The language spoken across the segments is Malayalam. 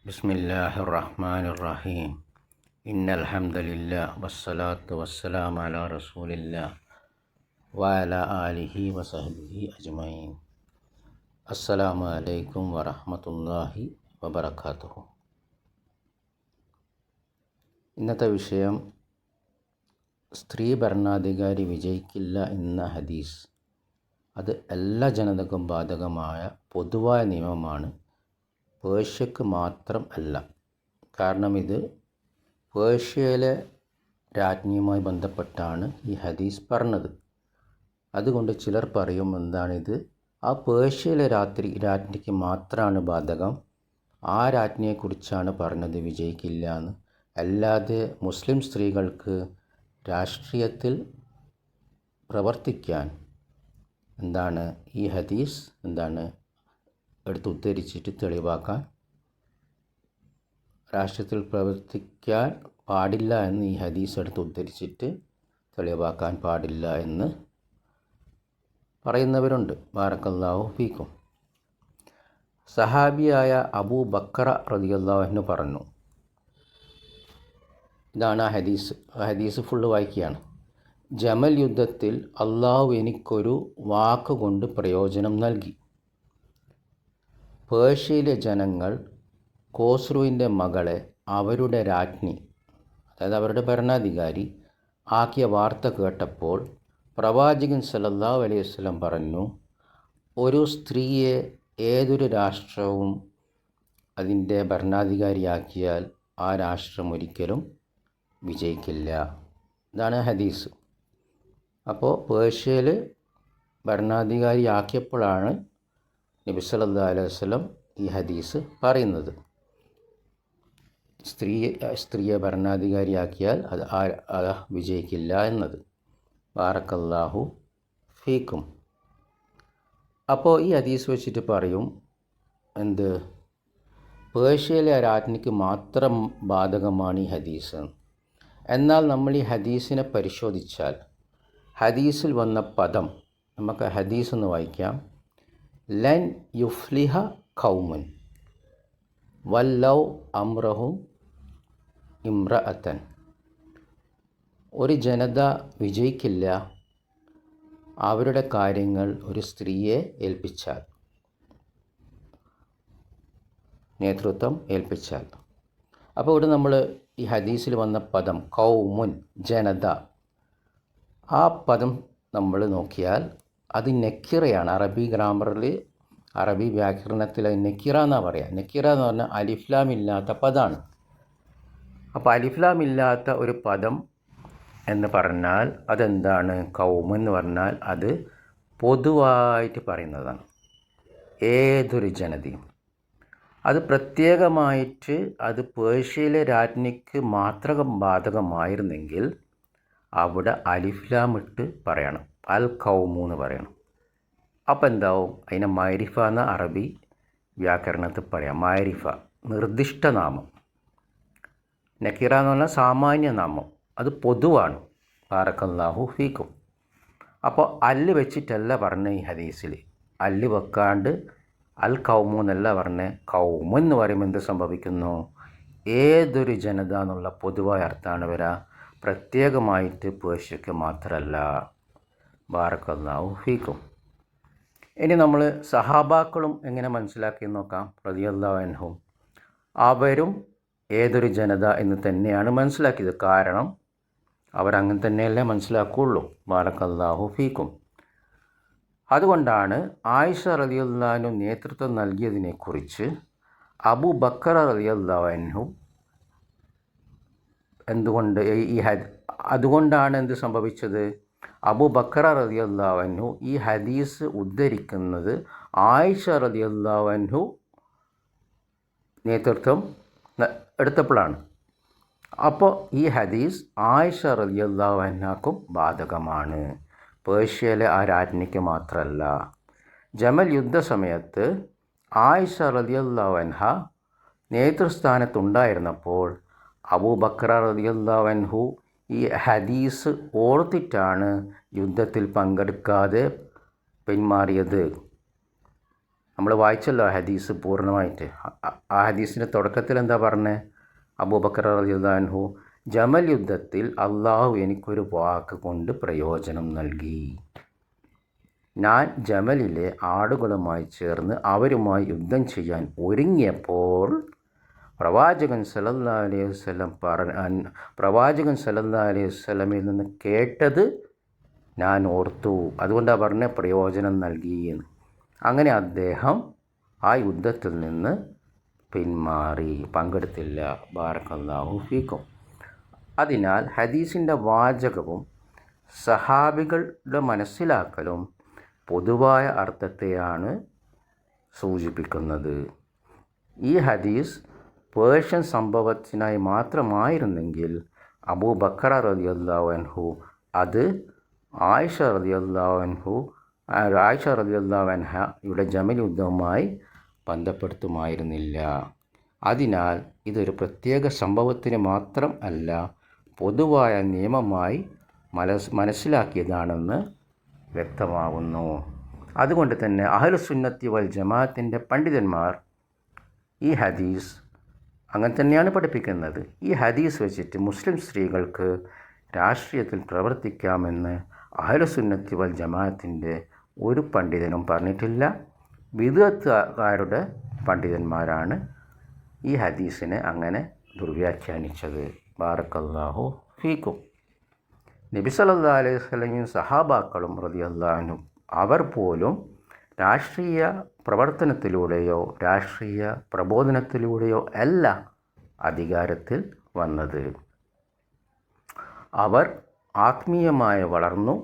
ബിസ്മില്ലാഹിർ റഹ്മാനിർ റഹീം. ഇന്നൽ ഹംദലില്ലാഹ് വസ്സലാത്തു വസ്സലാമു അലാ റസൂലില്ലാഹ് വഅലാ ആലിഹി വസഹ്ബിഹി അജ്മഈൻ. അസ്സലാമു അലൈക്കും വറഹ്മത്തുള്ളാഹി വബറകാതുഹു. ഇന്നത്തെ വിഷയം സ്ത്രീ ഭരണാധികാരി വിജയിക്കില്ല എന്ന ഹദീസ്. അത് എല്ലാ ജനതക്കും ബാധകമായ പൊതുവായ നിയമമാണ്, പേർഷ്യക്ക് മാത്രം അല്ല. കാരണം ഇത് പേർഷ്യയിലെ രാജ്ഞിയുമായി ബന്ധപ്പെട്ടാണ് ഈ ഹദീസ് പറഞ്ഞത്. അതുകൊണ്ട് ചിലർ പറയും, എന്താണിത്, ആ പേർഷ്യയിലെ രാജ്ഞിക്ക് മാത്രമാണ് ബാധകം, ആ രാജ്ഞിയെക്കുറിച്ചാണ് പറഞ്ഞത് വിജയിക്കില്ല എന്ന്. അല്ലാതെ മുസ്ലിം സ്ത്രീകൾക്ക് രാഷ്ട്രീയത്തിൽ പ്രവർത്തിക്കാൻ ഈ ഹദീസ് എടുത്ത് ഉദ്ധരിച്ചിട്ട് തെളിവാക്കാൻ, രാഷ്ട്രീയത്തിൽ പ്രവർത്തിക്കാൻ പാടില്ല എന്ന് ഈ ഹദീസ് എടുത്ത് ഉദ്ധരിച്ചിട്ട് തെളിവാക്കാൻ പാടില്ല എന്ന് പറയുന്നവരുണ്ട്. ബാറക്കല്ലാഹു ഫീക്കും. സഹാബിയായ അബൂ ബക്കർ റളിയല്ലാഹു അൻഹു പറഞ്ഞു, ഇതാണ് ആ ഹദീസ് ഫുള്ള് വായിക്കുകയാണ്. ജമൽ യുദ്ധത്തിൽ അള്ളാഹു എനിക്കൊരു വാക്കുകൊണ്ട് പ്രയോജനം നൽകി. പേർഷ്യയിലെ ജനങ്ങൾ ഖോസ്രുവിൻ്റെ മകളെ അവരുടെ രാജ്ഞി, അതായത് അവരുടെ ഭരണാധികാരി ആക്കിയ വാർത്ത കേട്ടപ്പോൾ പ്രവാചകൻ സല്ലല്ലാഹു അലൈഹി വസല്ലം പറഞ്ഞു, ഒരു സ്ത്രീയെ ഏതൊരു രാഷ്ട്രവും അതിൻ്റെ ഭരണാധികാരിയാക്കിയാൽ ആ രാഷ്ട്രം ഒരിക്കലും വിജയിക്കില്ല. ഇതാണ് ഹദീസ്. അപ്പോൾ പേർഷ്യയിൽ ഭരണാധികാരിയാക്കിയപ്പോഴാണ് നബി സല്ലല്ലാഹു അലൈഹി വസല്ലം ഈ ഹദീസ് പറയുന്നത്. സ്ത്രീയെ ഭരണാധികാരിയാക്കിയാൽ അത് വിജയിക്കില്ല എന്നത്. ബാറക്കല്ലാഹു ഫീക്കും. അപ്പോൾ ഈ ഹദീസ് വെച്ചിട്ട് പറയും, പേർഷ്യയിലെ രാജ്ഞിക്ക് മാത്രം ബാധകമാണ് ഈ ഹദീസ്. എന്നാൽ നമ്മൾ ഈ ഹദീസിനെ പരിശോധിച്ചാൽ ഹദീസിൽ വന്ന പദം, നമുക്ക് ഹദീസ് ഒന്ന് വായിക്കാം. ലൻ യുഫ്ലിഹ ഖൗമുൻ വല്ലൗ അംറഹും ഇംറഅത്തൻ. ഒരു ജനത വിജയിക്കില്ല അവരുടെ കാര്യങ്ങൾ ഒരു സ്ത്രീയെ ഏൽപ്പിച്ചാൽ, നേതൃത്വം ഏൽപ്പിച്ചാൽ. അപ്പോൾ ഇവിടെ നമ്മൾ ഈ ഹദീസിൽ വന്ന പദം ഖൗമുൻ, ജനത, ആ പദം നമ്മൾ നോക്കിയാൽ അത് നെക്കിറയാണ്. അറബി വ്യാകരണത്തിൽ നെക്കിറ എന്നാണ് പറയുക. നെക്കിറ എന്ന് പറഞ്ഞാൽ അലിഫ്ലാം ഇല്ലാത്ത പദമാണ്. അപ്പോൾ അലിഫ്ലാം ഇല്ലാത്ത ഒരു പദം എന്ന് പറഞ്ഞാൽ അതെന്താണ്? ഖൗം എന്ന് പറഞ്ഞാൽ അത് പൊതുവായിട്ട് പറയുന്നതാണ്. ഏതൊരു ജനതയും, അത് പ്രത്യേകമായിട്ട് അത് പേർഷ്യയിലെ രാജ്ഞിക്ക് മാത്രം ബാധകമായിരുന്നെങ്കിൽ അവിടെ അലിഫ്ലാം ഇട്ട് പറയണം, അൽ ഖൗമു എന്ന് പറയണം. അപ്പോൾ എന്താവും? അതിനെ മൈരിഫ എന്ന അറബി വ്യാകരണത്തിൽ പറയാം. മൈരിഫ, നിർദ്ദിഷ്ട നാമം. നക്കിറ എന്ന് പറഞ്ഞാൽ സാമാന്യ നാമം, അത് പൊതുവാണ്. ബാറക്കല്ലാഹു ഫീക്കും. അപ്പോൾ അല്ല് വെച്ചിട്ടല്ല പറഞ്ഞ ഈ ഹദീസിൽ, അല്ല് വെക്കാണ്ട് അൽ ഖൗമു എന്നല്ല പറഞ്ഞ്. ഖൗമു എന്ന് പറയുമ്പോൾ എന്ത് സംഭവിക്കുന്നു? ഏതൊരു ജനത എന്നുള്ള പൊതുവായ അർത്ഥമാണ് വരിക, പ്രത്യേകമായിട്ട് പേർഷ്യക്ക് മാത്രമല്ല. ബാറക്കല്ലാഹു ഫീക്കും. ഇനി നമ്മൾ സഹാബാക്കളും എങ്ങനെ മനസ്സിലാക്കി നോക്കാം. റളിയല്ലാഹു അൻഹും അവരും ഏതൊരു ജനത എന്ന് തന്നെയാണ് മനസ്സിലാക്കിയത്. കാരണം അവരങ്ങനെ തന്നെയല്ലേ മനസ്സിലാക്കുകയുള്ളൂ. ബാറക്കല്ലാഹു ഫീക്കും. അതുകൊണ്ടാണ് ആയിഷ റളിയല്ലാഹു അൻഹു നേതൃത്വം നൽകിയതിനെക്കുറിച്ച് അബൂ ബക്കർ റളിയല്ലാഹു അൻഹു അതുകൊണ്ടാണ് എന്ത് സംഭവിച്ചത്? അബൂ ബക്കർ റളിയല്ലാഹു അൻഹു ഈ ഹദീസ് ഉദ്ധരിക്കുന്നത് ആയിഷ റളിയല്ലാഹു അൻഹു നേതൃത്വം എടുത്തപ്പോഴാണ്. അപ്പോൾ ഈ ഹദീസ് ആയിഷ റളിയല്ലാഹു അൻഹാക്കും ബാധകമാണ്, പേർഷ്യയിലെ ആ രാജ്ഞിക്ക് മാത്രമല്ല. ജമൽ യുദ്ധസമയത്ത് ആയിഷ റളിയല്ലാഹു അൻഹ നേതൃസ്ഥാനത്തുണ്ടായിരുന്നപ്പോൾ അബൂ ബക്കർ റളിയല്ലാഹു അൻഹു ഈ ഹദീസ് ഓർത്തിട്ടാണ് യുദ്ധത്തിൽ പങ്കെടുക്കാതെ പിന്മാറിയത്. നമ്മൾ വായിച്ചല്ലോ ആ ഹദീസ് പൂർണ്ണമായിട്ട്. ആ ഹദീസിൻ്റെ തുടക്കത്തിൽ എന്താ പറഞ്ഞത്? അബൂബക്കർ റളിയല്ലാഹു അൻഹു, ജമൽ യുദ്ധത്തിൽ അള്ളാഹു എനിക്കൊരു വാക്ക് കൊണ്ട് പ്രയോജനം നൽകി. ഞാൻ ജമലിലെ ആടുകളുമായി ചേർന്ന് അവരുമായി യുദ്ധം ചെയ്യാൻ ഒരുങ്ങിയപ്പോൾ പ്രവാചകൻ സല്ലല്ലാഹു അലൈഹി വസല്ലമയിൽ നിന്ന് കേട്ടത് ഞാൻ ഓർത്തു. അതുകൊണ്ടാണ് പറഞ്ഞ പ്രയോജനം നൽകി എന്ന്. അങ്ങനെ അദ്ദേഹം ആ യുദ്ധത്തിൽ നിന്ന് പിന്മാറി, പങ്കെടുത്തില്ല. ബാറക്കല്ലാഹു ഫീക്കും. അതിനാൽ ഹദീസിൻ്റെ വാചകവും സഹാബികളുടെ മനസ്സിലാക്കലും പൊതുവായ അർത്ഥത്തെയാണ് സൂചിപ്പിക്കുന്നത്. ഈ ഹദീസ് പേർഷ്യൻ സംഭവത്തിനായി മാത്രമായിരുന്നെങ്കിൽ അബൂബക്കർ റളിയല്ലാഹു അൻഹു അത് ആയിഷ റളിയല്ലാഹു അൻഹയുടെ ജമൽ യുദ്ധവുമായി ബന്ധപ്പെടുത്തുമായിരുന്നില്ല. അതിനാൽ ഇതൊരു പ്രത്യേക സംഭവത്തിന് മാത്രം അല്ല, പൊതുവായ നിയമമായി മനസ്സിലാക്കിയതാണെന്ന് വ്യക്തമാകുന്നു. അതുകൊണ്ട് തന്നെ അഹ്ലുസുന്നത്തി വൽ ജമാഅത്തിൻ്റെ പണ്ഡിതന്മാർ ഈ ഹദീസ് അങ്ങനെ തന്നെയാണ് പഠിപ്പിക്കുന്നത്. ഈ ഹദീസ് വെച്ചിട്ട് മുസ്ലിം സ്ത്രീകൾക്ക് രാഷ്ട്രീയത്തിൽ പ്രവർത്തിക്കാമെന്ന് അഹ്ലുസുന്നത്തി വൽ ജമാഅത്തിൻ്റെ ഒരു പണ്ഡിതനും പറഞ്ഞിട്ടില്ല. ബിദ്അത്തുകാരുടെ പണ്ഡിതന്മാരാണ് ഈ ഹദീസിനെ അങ്ങനെ ദുർവ്യാഖ്യാനിച്ചത്. ബാറക്കല്ലാഹു ഫീക്കും. നബി സല്ലല്ലാഹു അലൈഹി വസല്ലമയും സഹാബാക്കളും റളിയല്ലാഹു അൻഹും അവർ പോലും രാഷ്ട്രീയ പ്രവർത്തനത്തിലൂടെയോ രാഷ്ട്രീയ പ്രബോധനത്തിലൂടെയോ അല്ല അധികാരത്തിൽ വന്നത്. അവർ ആത്മീയമായി വളർന്നു,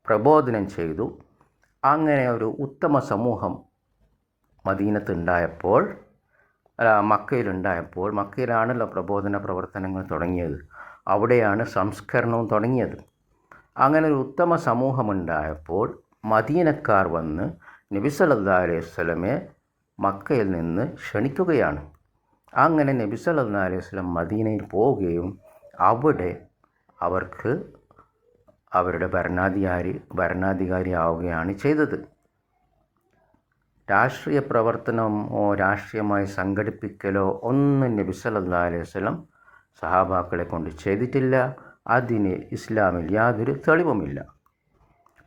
പ്രബോധനം ചെയ്തു. അങ്ങനെ ഒരു ഉത്തമ സമൂഹം മദീനത്തുണ്ടായപ്പോൾ, മക്കയിലുണ്ടായപ്പോൾ, മക്കയിലാണല്ലോ പ്രബോധന പ്രവർത്തനങ്ങൾ തുടങ്ങിയത്, അവിടെയാണ് സംസ്കരണവും തുടങ്ങിയത്. അങ്ങനെ ഒരു ഉത്തമ സമൂഹമുണ്ടായപ്പോൾ മദീനക്കാർ വന്ന് നബി സല്ലല്ലാഹു അലൈഹി വസല്ലമയെ മക്കയിൽ നിന്ന് ക്ഷണിക്കുകയാണ്. അങ്ങനെ നബി സല്ലല്ലാഹു അലൈഹി വസല്ലം മദീനയിൽ പോവുകയും അവിടെ അവർക്ക് അവരുടെ ഭരണാധികാരി ആവുകയാണ് ചെയ്തത്. രാഷ്ട്രീയ പ്രവർത്തനമോ രാഷ്ട്രീയമായി സംഘടിപ്പിക്കലോ ഒന്നും നബി സല്ലല്ലാഹു അലൈഹി വസല്ലം സഹാബാക്കളെ കൊണ്ട് ചെയ്തിട്ടില്ല. അതിന് ഇസ്ലാമിൽ യാതൊരു തെളിവുമില്ല.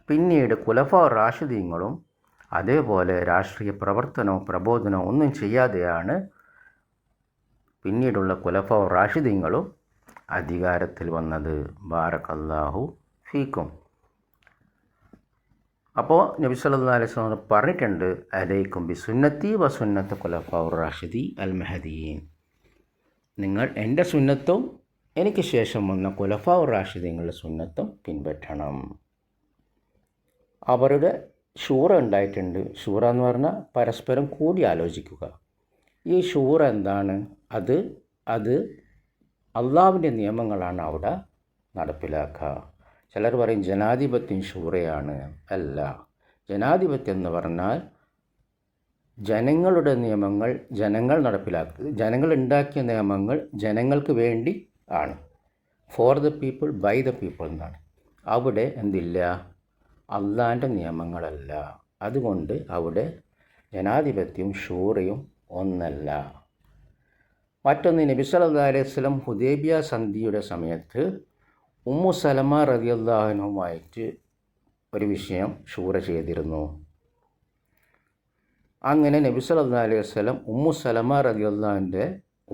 പിന്നീട് ഖുലഫാ റാഷിദീങ്ങളും അതേപോലെ രാഷ്ട്രീയ പ്രവർത്തനവും പ്രബോധനവും ഒന്നും ചെയ്യാതെയാണ് പിന്നീടുള്ള ഖുലഫാ റാഷിദീങ്ങളും അധികാരത്തിൽ വന്നത്. ബാറക്കല്ലാഹു ഫീക്കും. അപ്പോൾ നബി സല്ലല്ലാഹു അലൈഹി വസല്ലം പറഞ്ഞിട്ടുണ്ട്, അലൈക്കും ബി സുന്നത്തി വ സുന്നത്ത് ഖുലഫാ റാഷിദി അൽ മഹദിയീൻ. നിങ്ങൾ എൻ്റെ സുന്നത്തും എനിക്ക് ശേഷം വന്ന ഖുലഫാ റാഷിദീങ്ങളുടെ സുന്നത്തും പിൻപറ്റണം. അവരുടെ ഷൂറ ഉണ്ടായിട്ടുണ്ട്. ഷൂറ എന്ന് പറഞ്ഞാൽ പരസ്പരം കൂടി ആലോചിക്കുക. ഈ ഷൂറ എന്താണ്? അത് അള്ളാഹുവിൻ്റെ നിയമങ്ങളാണ് അവിടെ നടപ്പിലാക്കുക. ചിലർ പറയും ജനാധിപത്യം ഷൂറയാണ്. അല്ല, ജനാധിപത്യം എന്ന് പറഞ്ഞാൽ ജനങ്ങളുടെ നിയമങ്ങൾ ജനങ്ങൾ നടപ്പിലാക്കുക. ജനങ്ങൾ ഉണ്ടാക്കിയ നിയമങ്ങൾ ജനങ്ങൾക്ക് വേണ്ടി ആണ്. For the people by the people എന്നാണ്. അവിടെ എന്തില്ല? അള്ളാൻ്റെ നിയമങ്ങളല്ല. അതുകൊണ്ട് അവിടെ ജനാധിപത്യവും ഷൂറയും ഒന്നല്ല. മറ്റൊന്ന്, നബി സല്ലല്ലാഹു അലൈഹി വസല്ലം ഹുദൈബിയ സന്ധിയുടെ സമയത്ത് ഉമ്മു സലമ റളിയല്ലാഹു അൻഹയുമായിട്ട് ഒരു വിഷയം ഷൂറ ചെയ്തിരുന്നു. അങ്ങനെ നബി സല്ലല്ലാഹു അലൈഹി വസല്ലം ഉമ്മു സലമ റളിയല്ലാഹുവിൻ്റെ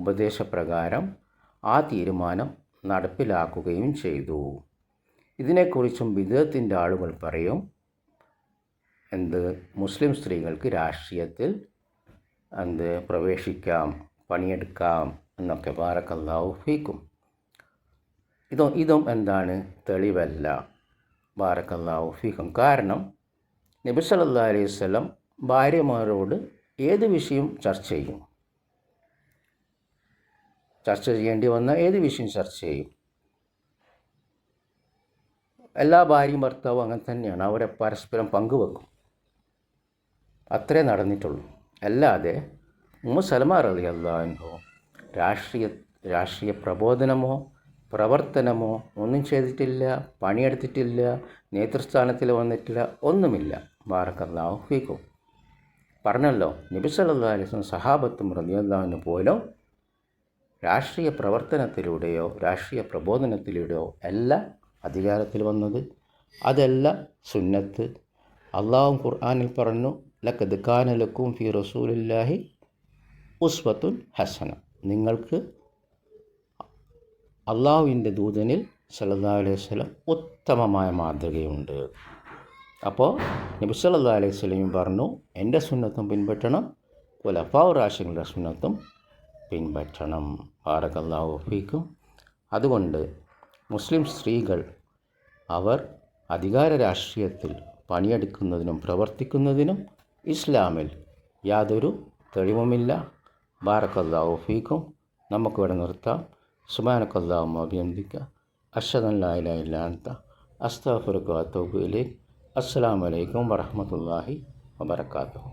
ഉപദേശപ്രകാരം ആ തീരുമാനം നടപ്പിലാക്കുകയും ചെയ്തു. ഇതിനെക്കുറിച്ചും ബിദ്അത്തിൻ്റെ ആളുകൾ പറയും, മുസ്ലിം സ്ത്രീകൾക്ക് രാഷ്ട്രീയത്തിൽ പ്രവേശിക്കാം, പണിയെടുക്കാം എന്നൊക്കെ. ബാറക്കല്ലാഹു ഫീക്കും. ഇതും എന്താണ്? തെളിവല്ല. ബാറക്കല്ലാഹു ഫീക്കും. കാരണം നബി സല്ലല്ലാഹു അലൈഹി വസല്ലം ഭാര്യമാരോട് ഏത് വിഷയം ചർച്ച ചെയ്യേണ്ടി വന്ന ഏത് വിഷയം ചർച്ച ചെയ്യും. എല്ലാ ഭാര്യയും ഭർത്താവും അങ്ങനെ തന്നെയാണ്. അവരെ പരസ്പരം പങ്കുവെക്കും. അത്രേ നടന്നിട്ടുള്ളൂ. അല്ലാതെ ഉമ്മു സലമ റളിയല്ലാഹു അൻഹു രാഷ്ട്രീയ പ്രബോധനമോ പ്രവർത്തനമോ ഒന്നും ചെയ്തിട്ടില്ല, പണിയെടുത്തിട്ടില്ല, നേതൃസ്ഥാനത്തിൽ വന്നിട്ടില്ല, ഒന്നുമില്ല. ബാറക്കല്ലാഹു ഫീക്കും. പറഞ്ഞല്ലോ, നബി സല്ലല്ലാഹു അലൈഹി വസല്ലം സഹാബത്തും റളിയല്ലാഹു അൻഹു പോലും രാഷ്ട്രീയ പ്രവർത്തനത്തിലൂടെയോ രാഷ്ട്രീയ പ്രബോധനത്തിലൂടെയോ അല്ല അധികാരത്തിൽ വന്നത്. അതല്ല സുന്നത്ത്. അള്ളാഹു ഖുർആനിൽ പറഞ്ഞു, ലഖദ് കാന ലക്കും ഫീ റസൂലില്ലാഹി ഉസ്വത്തുൻ ഹസന. നിങ്ങൾക്ക് അള്ളാഹുവിൻ്റെ ദൂതനിൽ സല്ലല്ലാഹു അലൈഹി വസല്ലം ഉത്തമമായ മാതൃകയുണ്ട്. അപ്പോൾ നബി സല്ലല്ലാഹു അലൈഹി വസല്ലം പറഞ്ഞു, എൻ്റെ സുന്നത്തും പിൻപറ്റണം, ഖുലഫാഉ റാഷിദീങ്ങളുടെ സുന്നത്തും പിൻപറ്റണം. ബാറകല്ലാഹു ഫീക്കും. അതുകൊണ്ട് മുസ്ലിം സ്ത്രീകൾ അവർ അധികാര രാഷ്ട്രീയത്തിൽ പണിയെടുക്കുന്നതിനും പ്രവർത്തിക്കുന്നതിനും ഇസ്ലാമിൽ യാതൊരു തെളിവുമില്ല. ബാറകല്ലാഹു ഫീക്കും. നമുക്കിവിടെ നിർത്താം. സുബ്ഹാനകല്ലാഹുമ്മ വബിഹംദിക അശ്ഹദു അൻ ലാ ഇലാഹ ഇല്ലാ അൻത അസ്തഗ്ഫിറുക വഅതൂബു ഇലൈക്. അസ്സലാമു അലൈക്കും വറഹ്മത്തുള്ളാഹി വബറകാതുഹു.